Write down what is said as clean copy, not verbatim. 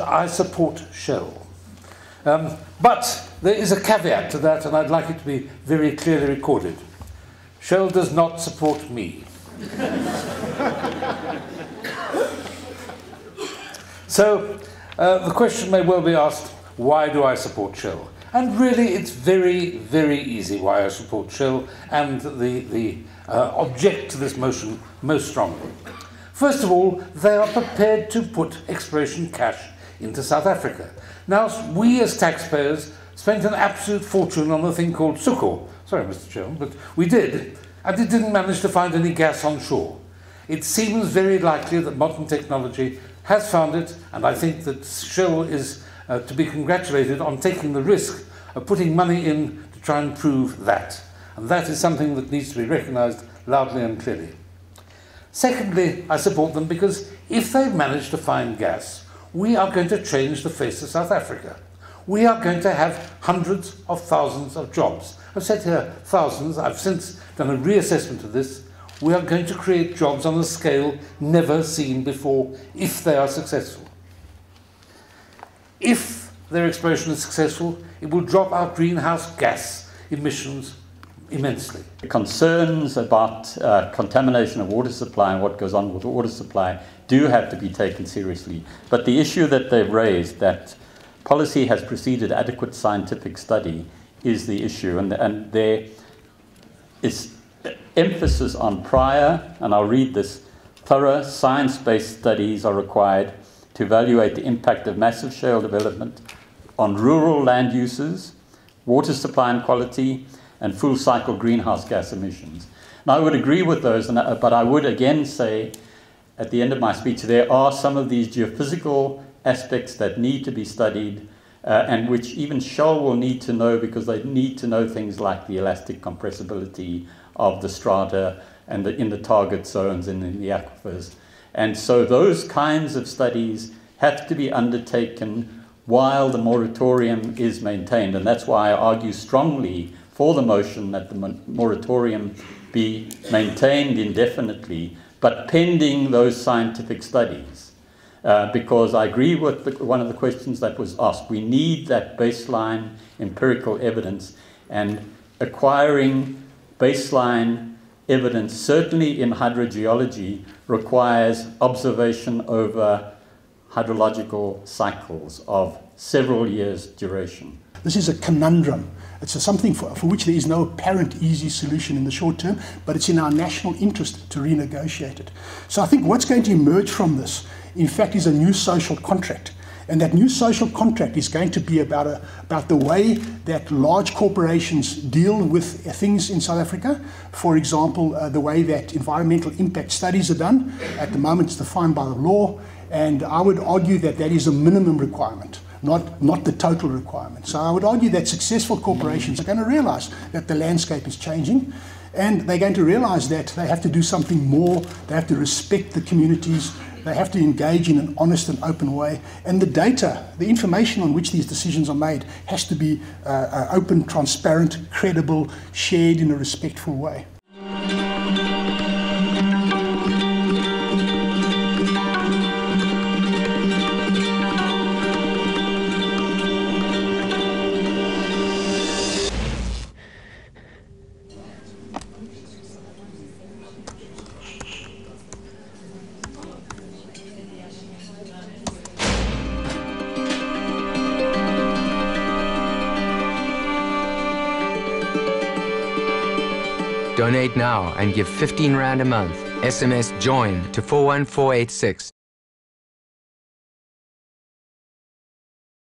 I support Shell. But there is a caveat to that, and I'd like it to be very clearly recorded. Shell does not support me. So the question may well be asked, why do I support Shell? And really it's very, very easy why I support Shell and the object to this motion most strongly. First of all, they are prepared to put exploration cash into South Africa. Now, we as taxpayers spent an absolute fortune on a thing called Sukho. Sorry, Mr. Chairman, but we did, and it didn't manage to find any gas on shore. It seems very likely that modern technology has found it, and I think that Shell is to be congratulated on taking the risk of putting money in to try and prove that. And that is something that needs to be recognised loudly and clearly. Secondly, I support them because if they manage to find gas, we are going to change the face of South Africa. We are going to have hundreds of thousands of jobs. I've said here thousands. I've since done a reassessment of this. We are going to create jobs on a scale never seen before if they are successful. If their exploration is successful, it will drop our greenhouse gas emissions immensely. Concerns about contamination of water supply and what goes on with the water supply do have to be taken seriously. But the issue that they've raised, that policy has preceded adequate scientific study, is the issue. And there is emphasis on prior, and I'll read this, thorough science-based studies are required to evaluate the impact of massive shale development on rural land uses, water supply and quality, and full cycle greenhouse gas emissions. Now, I would agree with those, but I would again say at the end of my speech, there are some of these geophysical aspects that need to be studied and which even Shell will need to know, because they need to know things like the elastic compressibility of the strata and in the target zones and in the aquifers. And so those kinds of studies have to be undertaken while the moratorium is maintained. And that's why I argue strongly for the motion that the moratorium be maintained indefinitely, but pending those scientific studies. Because I agree with one of the questions that was asked. We need that baseline empirical evidence, and acquiring baseline evidence, certainly in hydrogeology, requires observation over hydrological cycles of several years' duration. This is a conundrum. It's something for which there is no apparent easy solution in the short term, but it's in our national interest to renegotiate it. So I think what's going to emerge from this, in fact, is a new social contract. And that new social contract is going to be about the way that large corporations deal with things in South Africa. For example, the way that environmental impact studies are done. At the moment, it's defined by the law, and I would argue that that is a minimum requirement, not the total requirement. So I would argue that successful corporations are going to realize that the landscape is changing, and they're going to realize that they have to do something more. They have to respect the communities. They have to engage in an honest and open way. And the data, the information on which these decisions are made, has to be open, transparent, credible, shared in a respectful way. Donate now and give 15 Rand a month. SMS JOIN to 41486.